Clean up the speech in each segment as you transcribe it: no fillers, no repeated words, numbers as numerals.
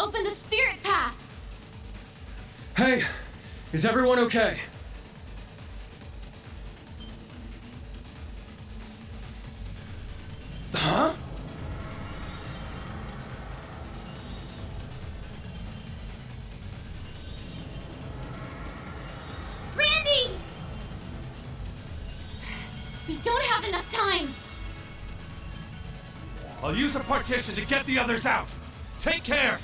open the spirit path! Hey, is everyone okay? Huh? Randy! We don't have enough time! I'll use a partition to get the others out. Take care!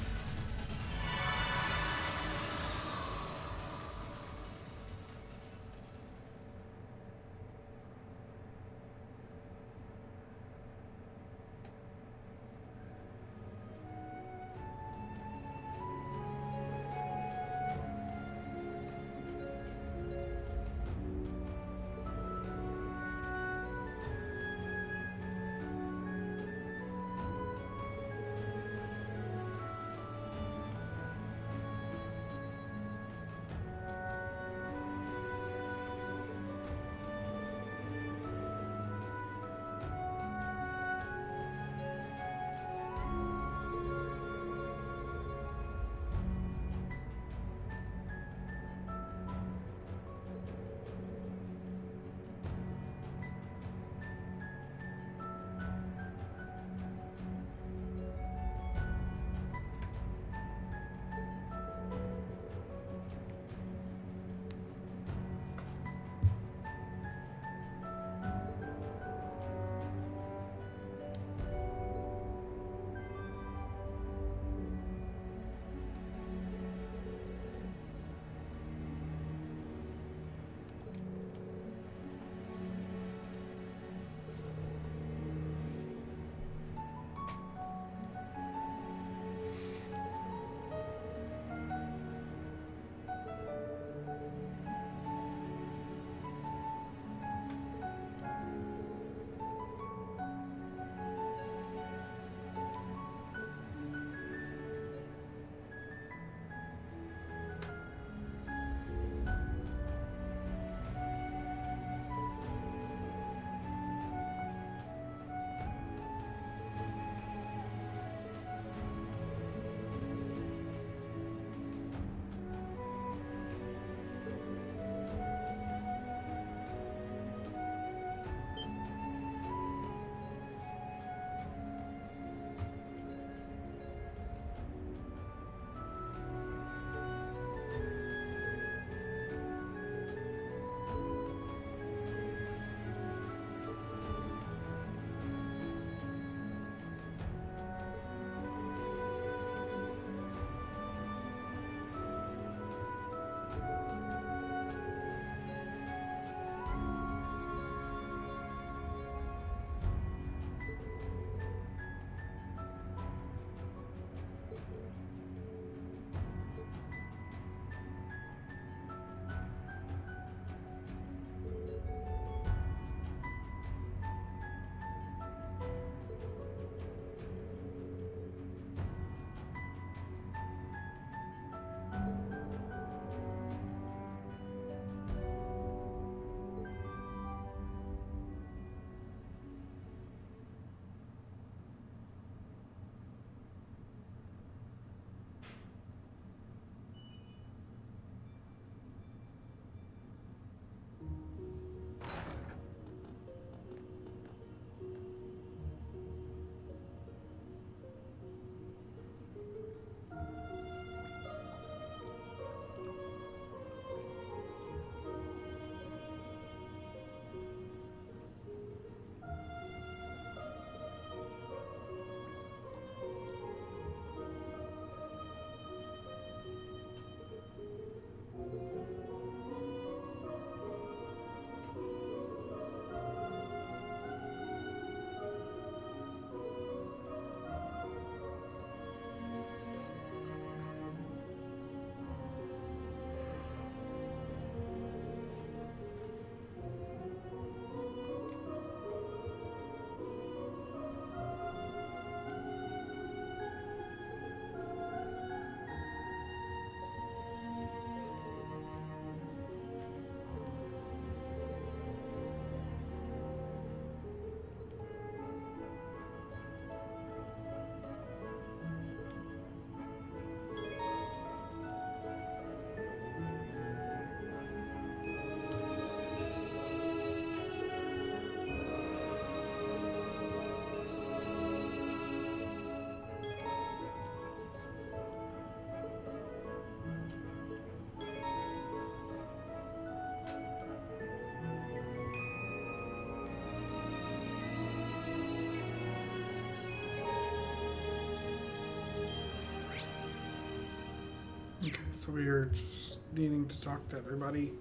Okay, so we are just needing to talk to everybody.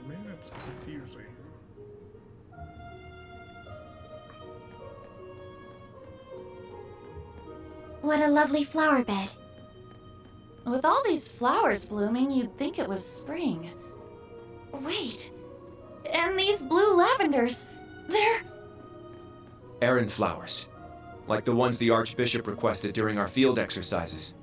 Maybe that's confusing. What a lovely flower bed. With all these flowers blooming, you'd think it was spring. Wait. And these blue lavenders, they're... Errand flowers. Like the ones the Archbishop requested during our field exercises.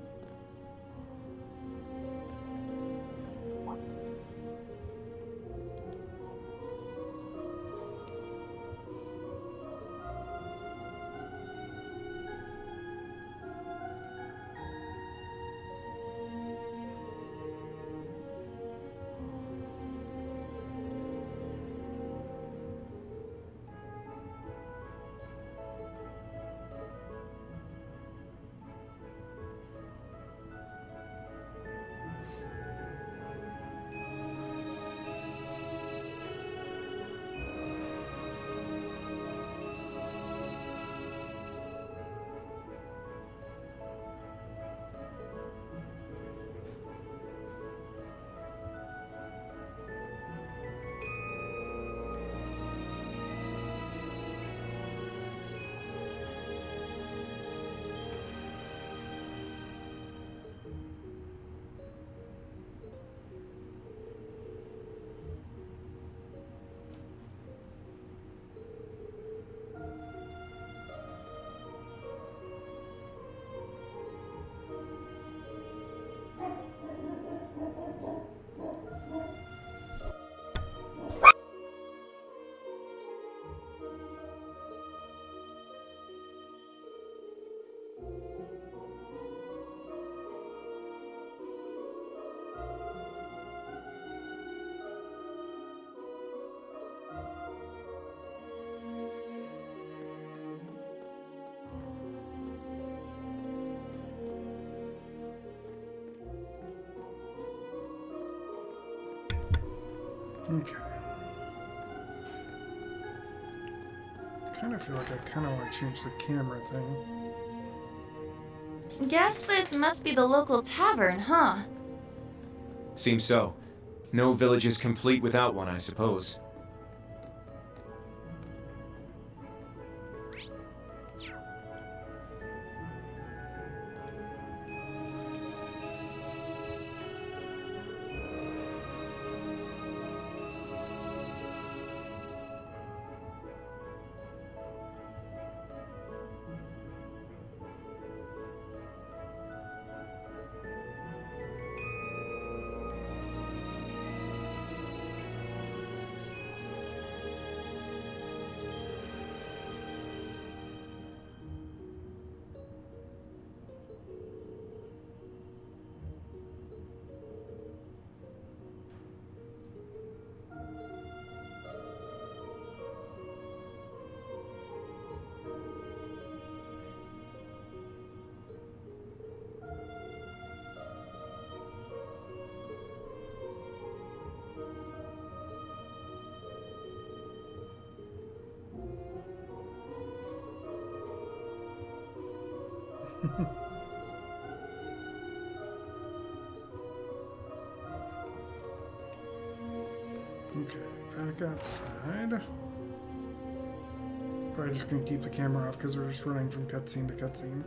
Okay. Kind of feel like I kind of want to change the camera thing. Guess this must be the local tavern, huh? Seems so. No village is complete without one, I suppose. Okay, back outside. Probably just gonna keep the camera off because we're just running from cutscene to cutscene.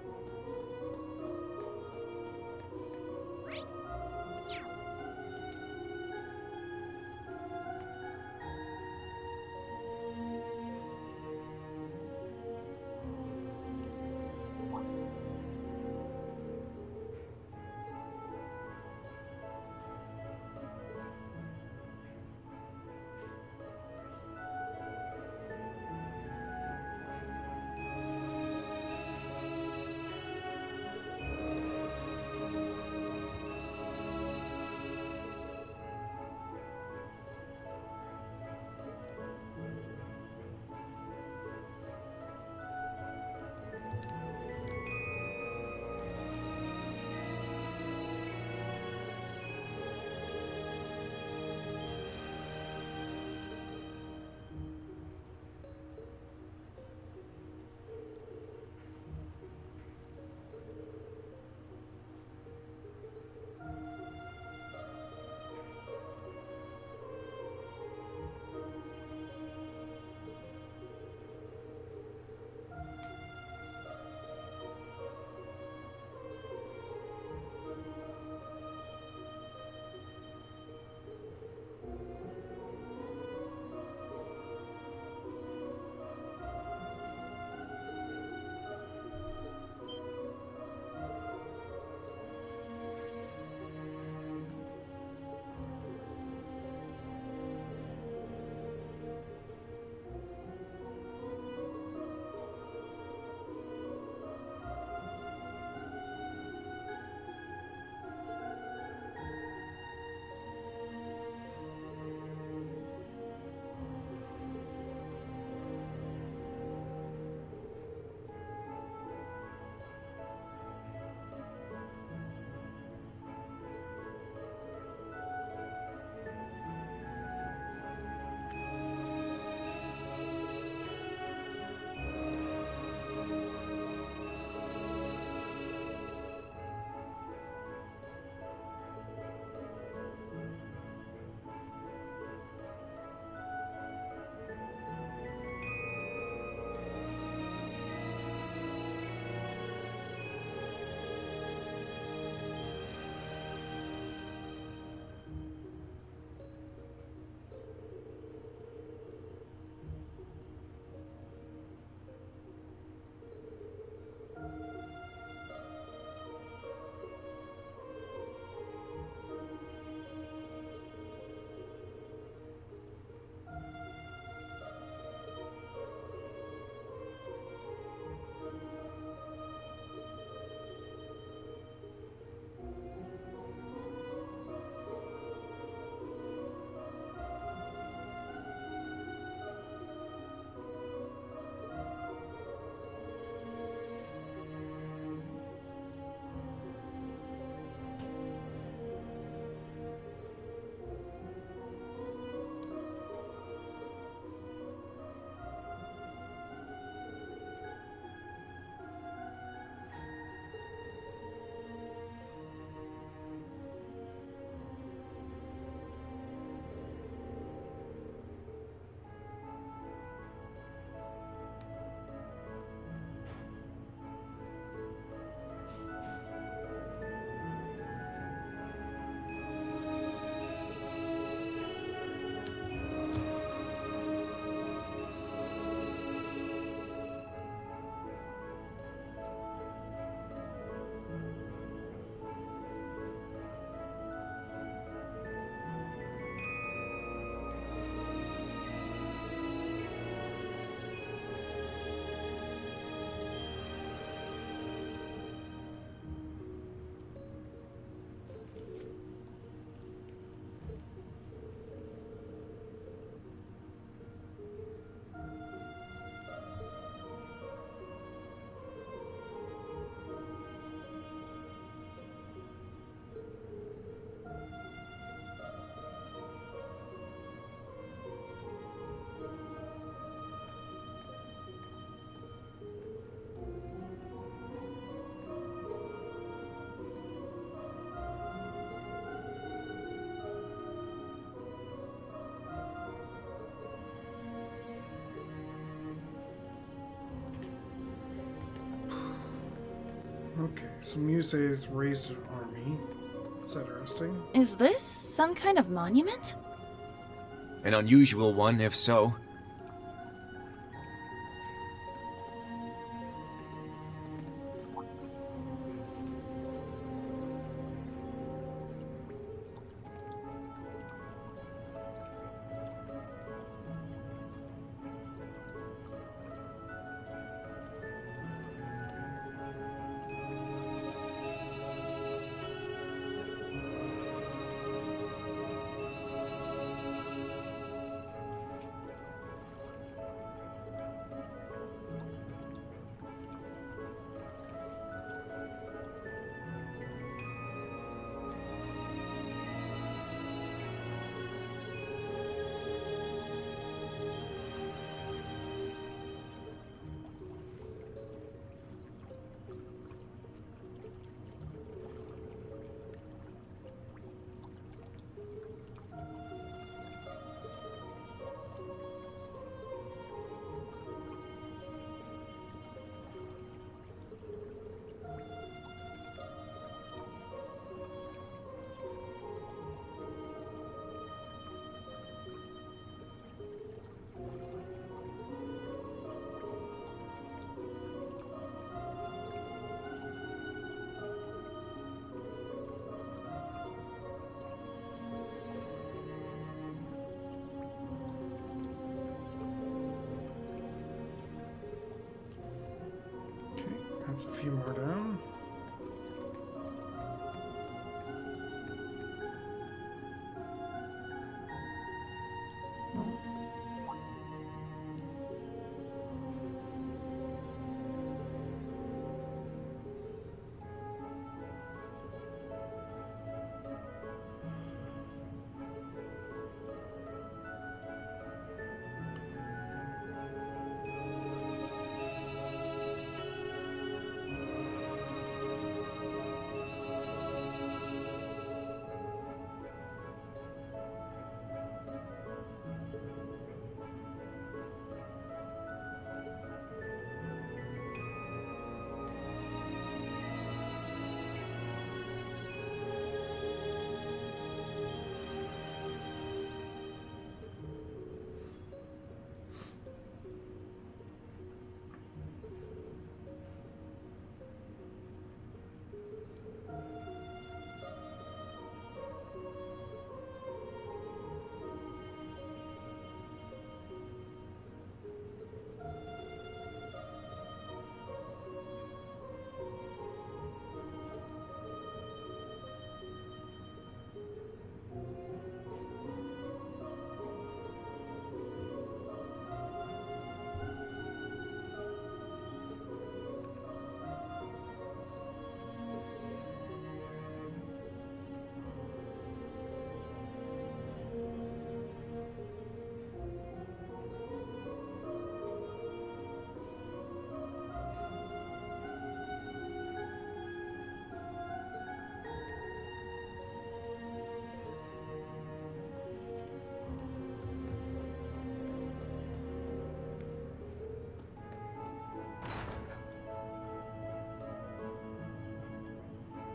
Okay, so Muses raised an army. That's interesting. Is this some kind of monument? An unusual one, if so. That's a few more down.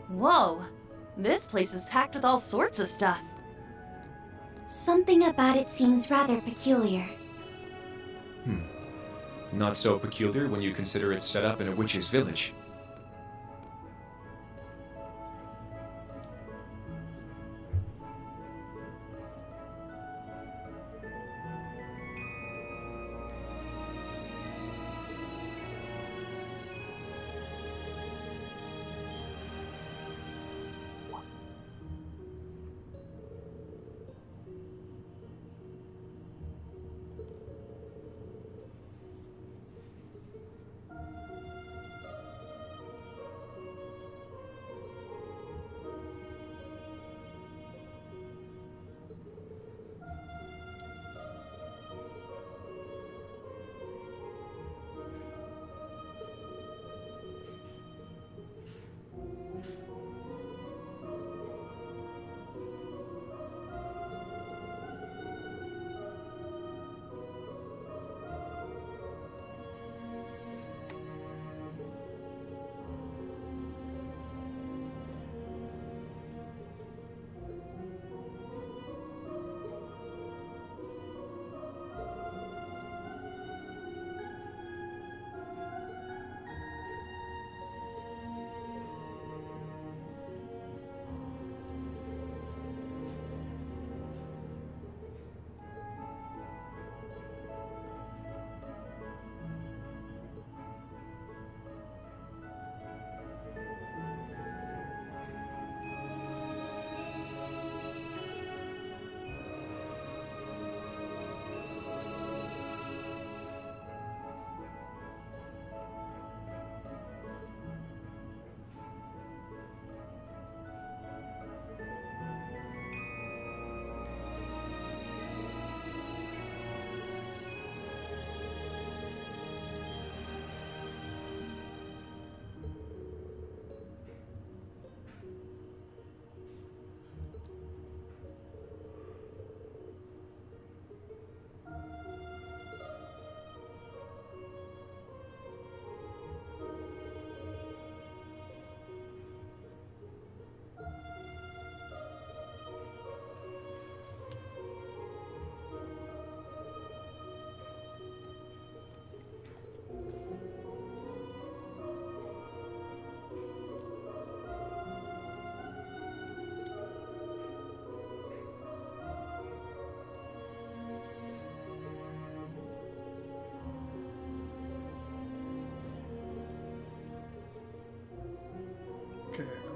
Whoa! This place is packed with all sorts of stuff. Something about it seems rather peculiar. Not so peculiar when you consider it's set up in a witch's village.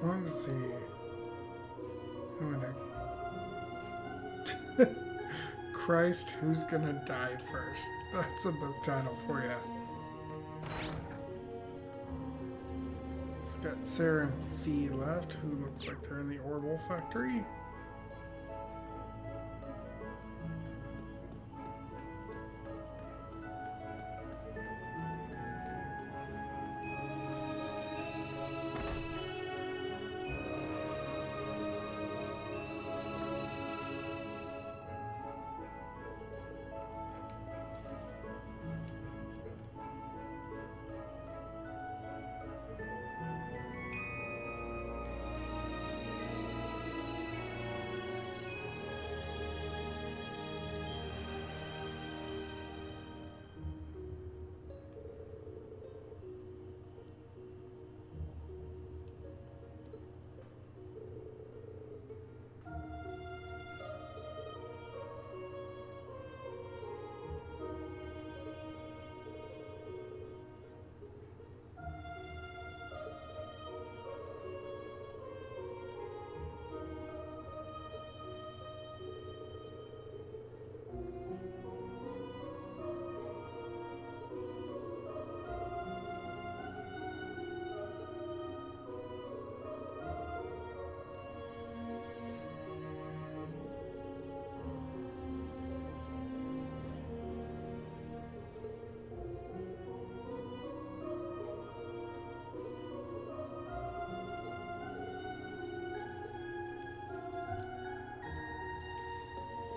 I wanted to see. Christ, who's gonna die first? That's a book title for you. So we've got Sarah and Fee left, who look like they're in the Orbital factory.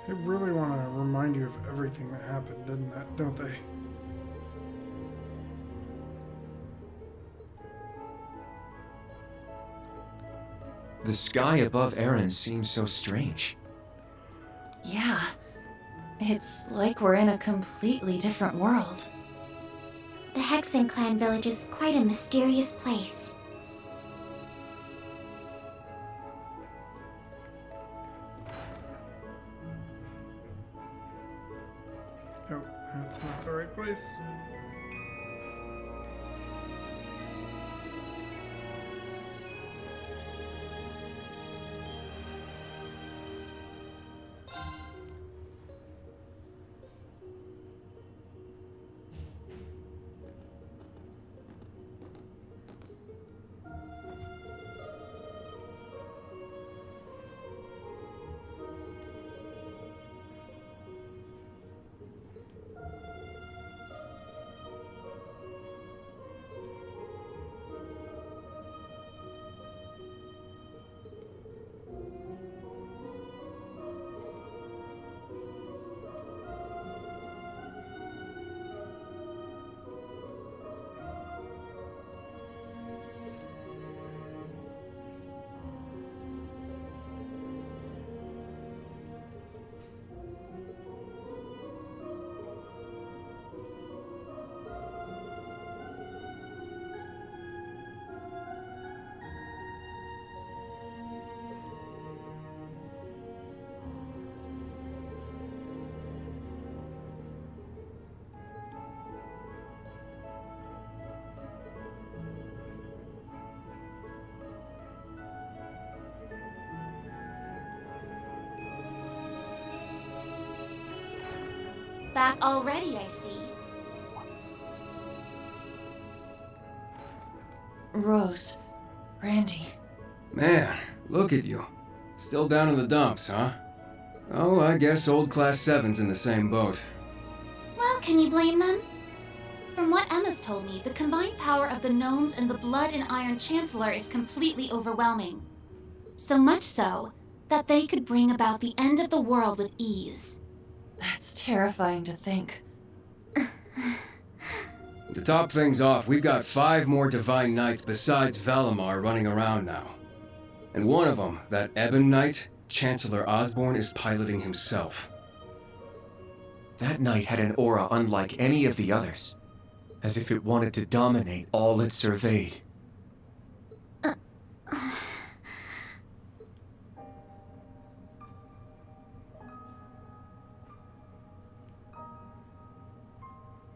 They really want to remind you of everything that happened, don't they? The sky above Erin seems so strange. Yeah. It's like we're in a completely different world. The Hexen clan village is quite a mysterious place. Oh, that's not the right place. Back already, I see. Rose. Randy. Man, look at you. Still down in the dumps, huh? Oh, I guess old Class VII's in the same boat. Well, can you blame them? From what Emma's told me, the combined power of the gnomes and the blood and iron chancellor is completely overwhelming. So much so that they could bring about the end of the world with ease. That's terrifying to think. To top things off, we've got 5 more Divine Knights besides Valimar running around now. And one of them, that Ebon Knight, Chancellor Osborne, is piloting himself. That knight had an aura unlike any of the others, as if it wanted to dominate all it surveyed.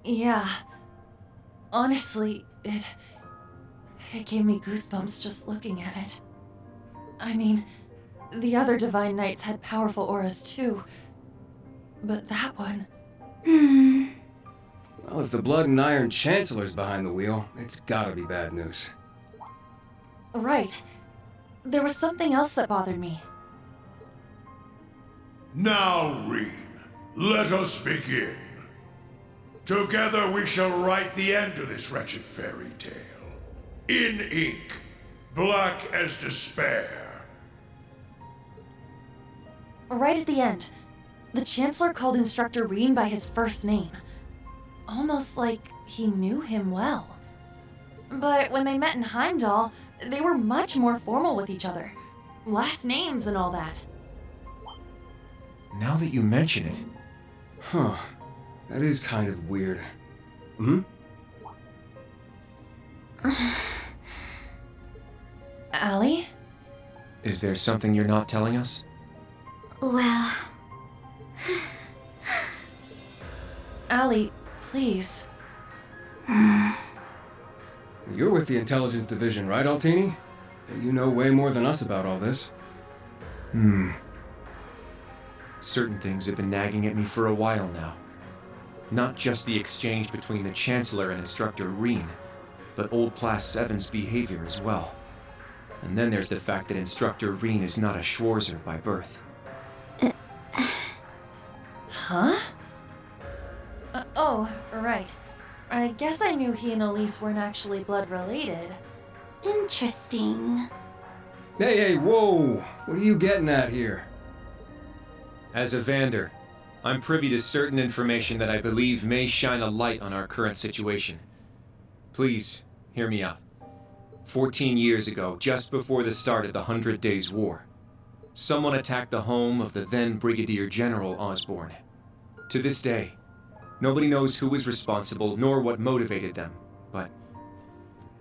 Yeah. Honestly, it gave me goosebumps just looking at it. I mean, the other Divine Knights had powerful auras too. But that one... Well, if the Blood and Iron Chancellor's behind the wheel, it's gotta be bad news. Right. There was something else that bothered me. Now, Rean, let us begin. Together we shall write the end of this wretched fairy tale. In ink, black as despair. Right at the end, the Chancellor called Instructor Rean by his first name. Almost like he knew him well. But when they met in Heimdall, they were much more formal with each other. Last names and all that. Now that you mention it, Huh. That is kind of weird. Hmm? Allie? is there something you're not telling us? Well, Allie, please. You're with the Intelligence Division, right, Altini? You know way more than us about all this. Certain things have been nagging at me for a while now. Not just the exchange between the Chancellor and Instructor Rean, but old Class VII's behavior as well. And then there's the fact that Instructor Rean is not a Schwarzer by birth. Huh? Oh, right. I guess I knew he and Elise weren't actually blood related. Interesting. Hey, whoa! What are you getting at here? As a Vander, I'm privy to certain information that I believe may shine a light on our current situation. Please, hear me out. 14 years ago, just before the start of the 100 Days War, someone attacked the home of the then Brigadier General Osborne. To this day, nobody knows who was responsible nor what motivated them, but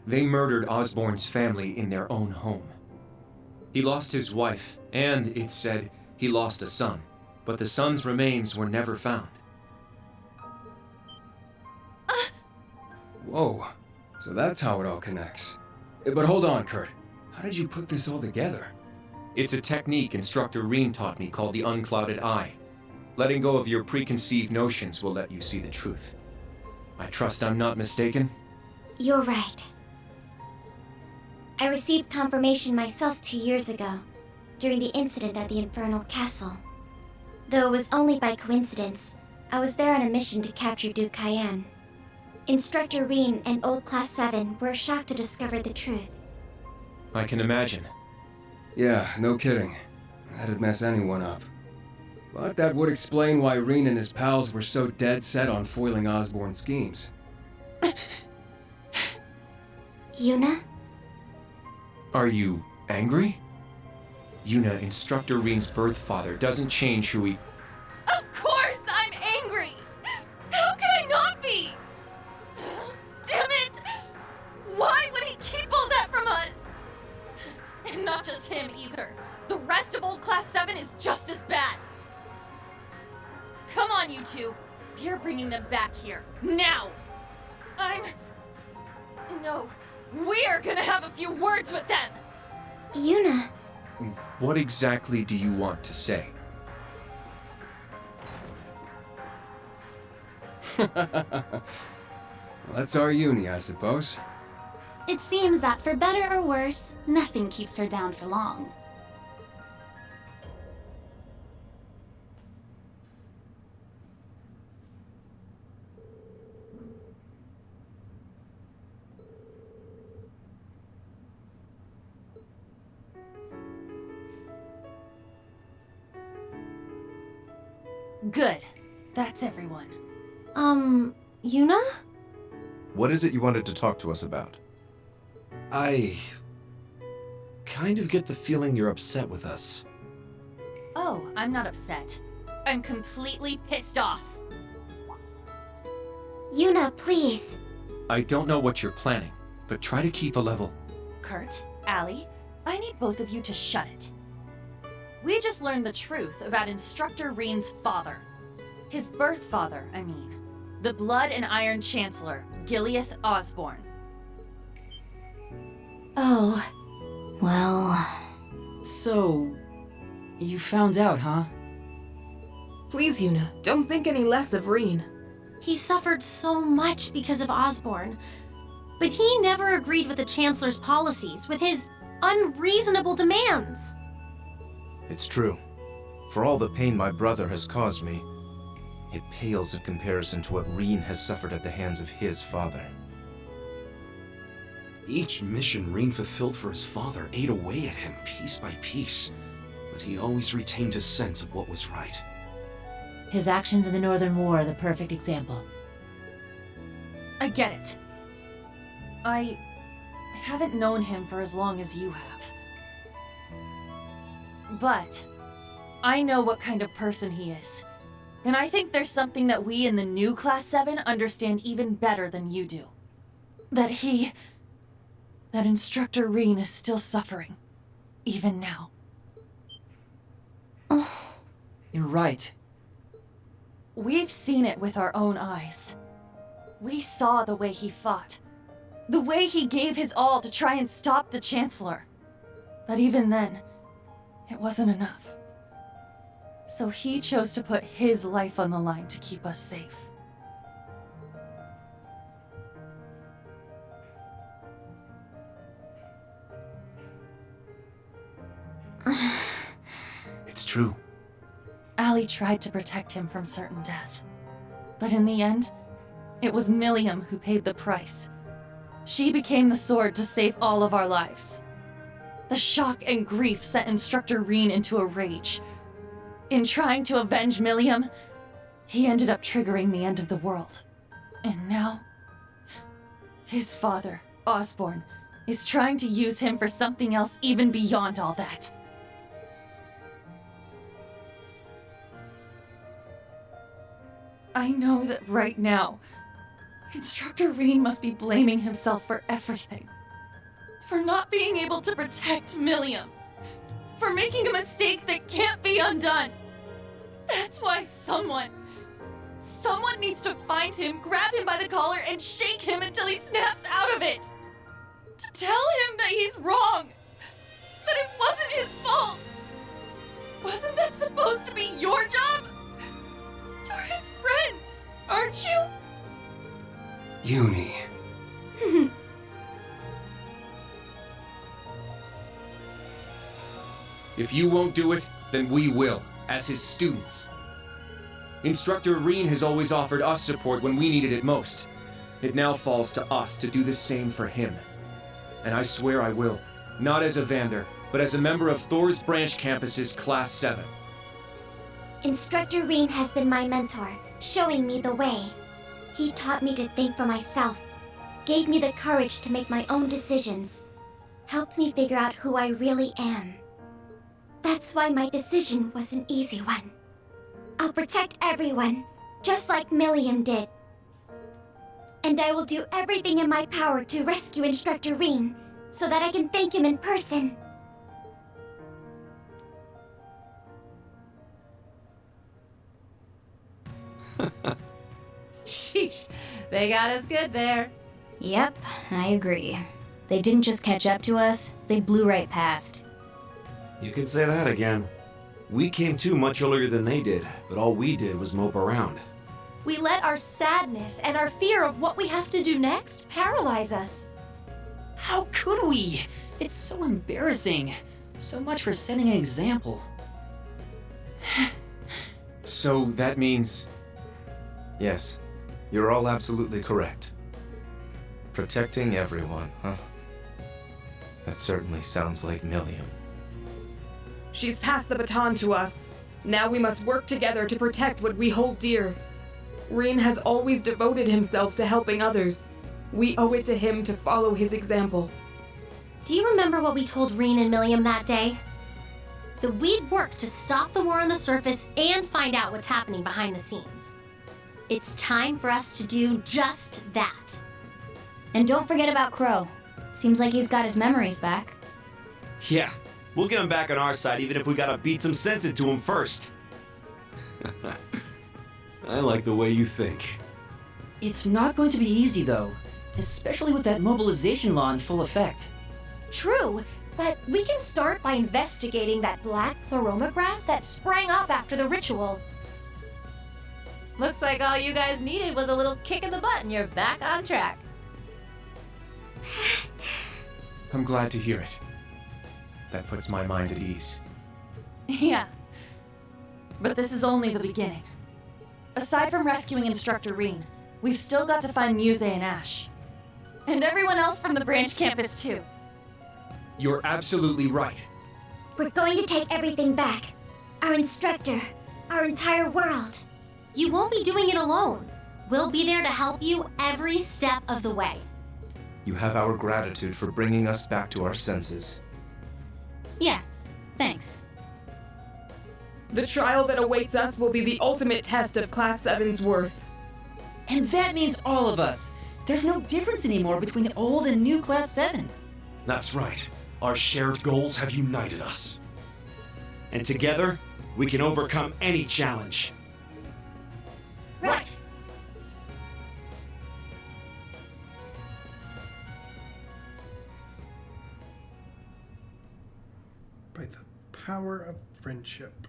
they murdered Osborne's family in their own home. He lost his wife, and, it's said, he lost a son, but the son's remains were never found. Whoa. So that's how it all connects. But hold on, Kurt. How did you put this all together? It's a technique Instructor Rean taught me called the unclouded eye. Letting go of your preconceived notions will let you see the truth. I trust I'm not mistaken? you're right. I received confirmation myself 2 years ago, during the incident at the Infernal Castle. Though it was only by coincidence, I was there on a mission to capture Duke Cayenne. Instructor Rean and Old Class 7 were shocked to discover the truth. I can imagine. Yeah, no kidding. That'd mess anyone up. But that would explain why Rean and his pals were so dead set on foiling Osborne's schemes. Juna? Are you angry? Juna, Instructor Rean's birth father, doesn't change who he... Of course I'm angry! How could I not be? Damn it! Why would he keep all that from us? And not just him either. The rest of Old Class 7 is just as bad. Come on, you two. We're bringing them back here. Now! No. We're gonna have a few words with them! Juna! What exactly do you want to say? That's our uni, I suppose. It seems that for better or worse, nothing keeps her down for long. Good. That's everyone. Juna? What is it you wanted to talk to us about? I kind of get the feeling you're upset with us. Oh, I'm not upset. I'm completely pissed off. Juna, please. I don't know what you're planning, but try to keep a level. Kurt, Allie, I need both of you to shut it. We just learned the truth about Instructor Rean's father. His birth father, I mean. The Blood and Iron Chancellor, Giliath Osborne. Oh, well... So, you found out, huh? Please, Juna, don't think any less of Rean. He suffered so much because of Osborne, but he never agreed with the Chancellor's policies, with his unreasonable demands. It's true. For all the pain my brother has caused me, it pales in comparison to what Rean has suffered at the hands of his father. Each mission Rean fulfilled for his father ate away at him piece by piece, but he always retained his sense of what was right. His actions in the Northern War are the perfect example. I get it. I haven't known him for as long as you have. But I know what kind of person he is. And I think there's something that we in the new Class VII understand even better than you do. That Instructor Rean is still suffering, even now. You're right. We've seen it with our own eyes. We saw the way he fought. The way he gave his all to try and stop the Chancellor. But even then, it wasn't enough. So he chose to put his life on the line to keep us safe. It's true. Allie tried to protect him from certain death. But in the end, it was Milliam who paid the price. She became the sword to save all of our lives. The shock and grief sent Instructor Rean into a rage. In trying to avenge Milliam, he ended up triggering the end of the world. And now, his father, Osborne, is trying to use him for something else even beyond all that. I know that right now, Instructor Rean must be blaming himself for everything. For not being able to protect Milliam. For making a mistake that can't be undone. That's why someone needs to find him, grab him by the collar, and shake him until he snaps out of it. To tell him that he's wrong. That it wasn't his fault. Wasn't that supposed to be your job? You're his friends, aren't you? Uni. If you won't do it, then we will, as his students. Instructor Rean has always offered us support when we needed it most. It now falls to us to do the same for him. And I swear I will, not as a Vander, but as a member of Thor's Branch Campus's Class VII. Instructor Rean has been my mentor, showing me the way. He taught me to think for myself, gave me the courage to make my own decisions, helped me figure out who I really am. That's why my decision was an easy one. I'll protect everyone, just like Milliam did. And I will do everything in my power to rescue Instructor Rean, so that I can thank him in person. Sheesh, they got us good there. Yep, I agree. They didn't just catch up to us, they blew right past. You can say that again. We came to much earlier than they did, but all we did was mope around. We let our sadness and our fear of what we have to do next paralyze us. How could we? It's so embarrassing. So much for setting an example. So that means... Yes, you're all absolutely correct. Protecting everyone, huh? That certainly sounds like Milliam. She's passed the baton to us. Now we must work together to protect what we hold dear. Rean has always devoted himself to helping others. We owe it to him to follow his example. Do you remember what we told Rean and Milliam that day? That we'd work to stop the war on the surface and find out what's happening behind the scenes. It's time for us to do just that. And don't forget about Crow. Seems like he's got his memories back. Yeah, we'll get him back on our side even if we gotta beat some sense into him first. I like the way you think. It's not going to be easy, though. Especially with that mobilization law in full effect. True, But we can start by investigating that black pleroma grass that sprang up after the ritual. Looks like all you guys needed was a little kick in the butt and you're back on track. I'm glad to hear it. That puts my mind at ease. Yeah. But this is only the beginning. Aside from rescuing Instructor Rean, we've still got to find Muse and Ash. And everyone else from the branch campus, too. You're absolutely right. We're going to take everything back. Our instructor, our entire world. You won't be doing it alone. We'll be there to help you every step of the way. You have our gratitude for bringing us back to our senses. Yeah, thanks. The trial that awaits us will be the ultimate test of Class VII's worth. And that means all of us. There's no difference anymore between old and new Class 7. That's right. Our shared goals have united us. And together, we can overcome any challenge. Right. By the power of friendship.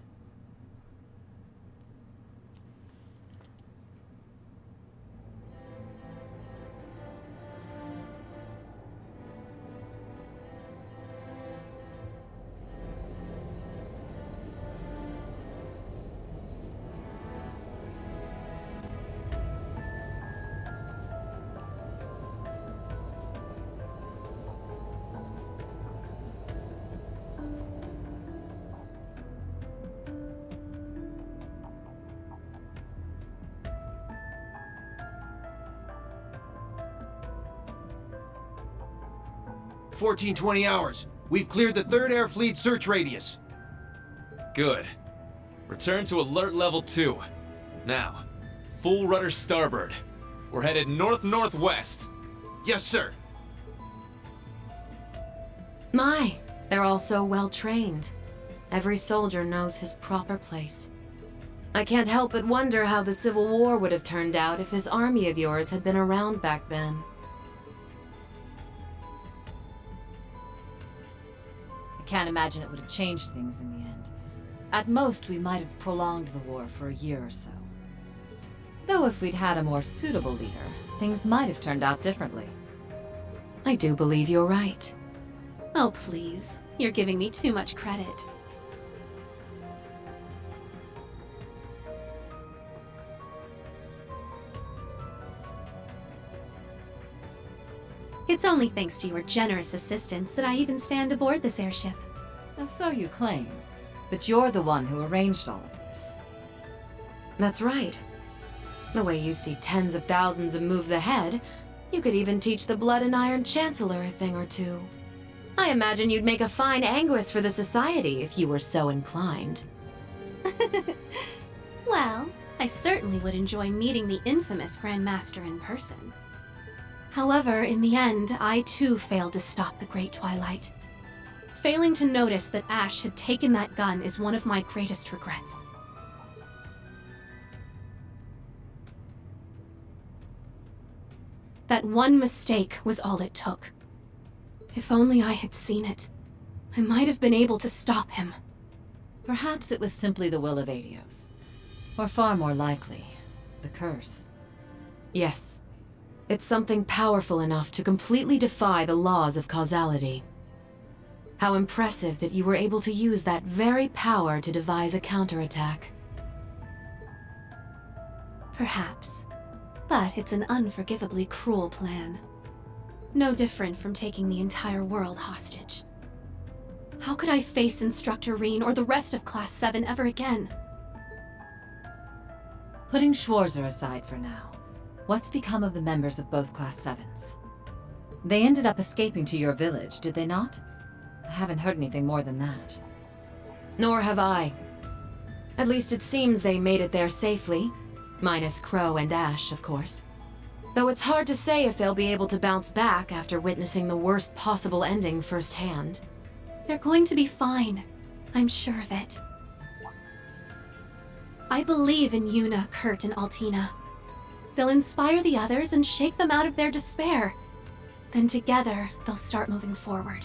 $14-20 hours. We've cleared the 3rd Air Fleet search radius. Good. Return to alert level 2. Now, full rudder starboard. We're headed north-northwest. Yes, sir. My, they're all so well trained. Every soldier knows his proper place. I can't help but wonder how the Civil War would have turned out if this army of yours had been around back then. Can't imagine it would have changed things in the end. At most, we might have prolonged the war for a year or so. Though if we'd had a more suitable leader, things might have turned out differently. I do believe you're right. Oh, please. You're giving me too much credit. It's only thanks to your generous assistance that I even stand aboard this airship. So you claim, but you're the one who arranged all of this. That's right. The way you see tens of thousands of moves ahead, you could even teach the Blood and Iron Chancellor a thing or two. I imagine you'd make a fine Anguis for the Society if you were so inclined. Well, I certainly would enjoy meeting the infamous Grand Master in person. However, in the end, I too failed to stop the Great Twilight. Failing to notice that Ash had taken that gun is one of my greatest regrets. That one mistake was all it took. If only I had seen it, I might have been able to stop him. Perhaps it was simply the will of Adios. Or far more likely, the curse. Yes. It's something powerful enough to completely defy the laws of causality. How impressive that you were able to use that very power to devise a counterattack. Perhaps. But it's an unforgivably cruel plan. No different from taking the entire world hostage. How could I face Instructor Rean or the rest of Class 7 ever again? Putting Schwarzer aside for now, what's become of the members of both Class 7s? They ended up escaping to your village, did they not? I haven't heard anything more than that. Nor have I. At least it seems they made it there safely. Minus Crow and Ash, of course. Though it's hard to say if they'll be able to bounce back after witnessing the worst possible ending firsthand. They're going to be fine. I'm sure of it. I believe in Juna, Kurt, and Altina. They'll inspire the others and shake them out of their despair. Then together, they'll start moving forward.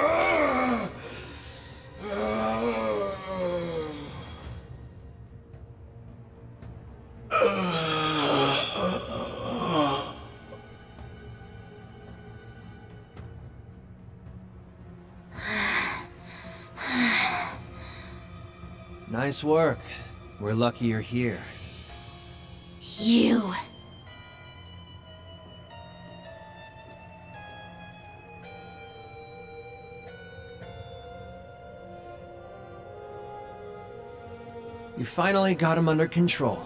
Nice work. We're lucky you're here. You! You finally got him under control.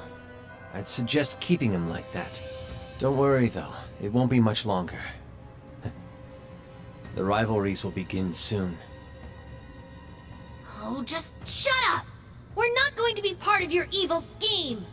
I'd suggest keeping him like that. Don't worry though, it won't be much longer. The rivalries will begin soon. Oh, just shut up! We're not going to be part of your evil scheme!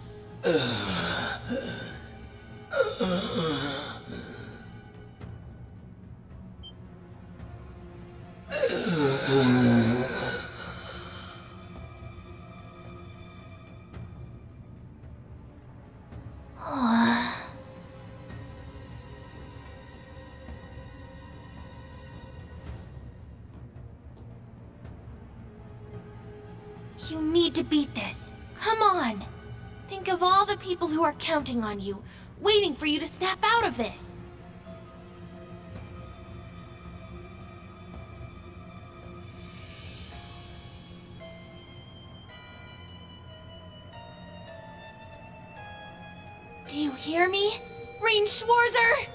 You need to beat this. Come on! Think of all the people who are counting on you, waiting for you to snap out of this. Do you hear me? Rean Schwarzer!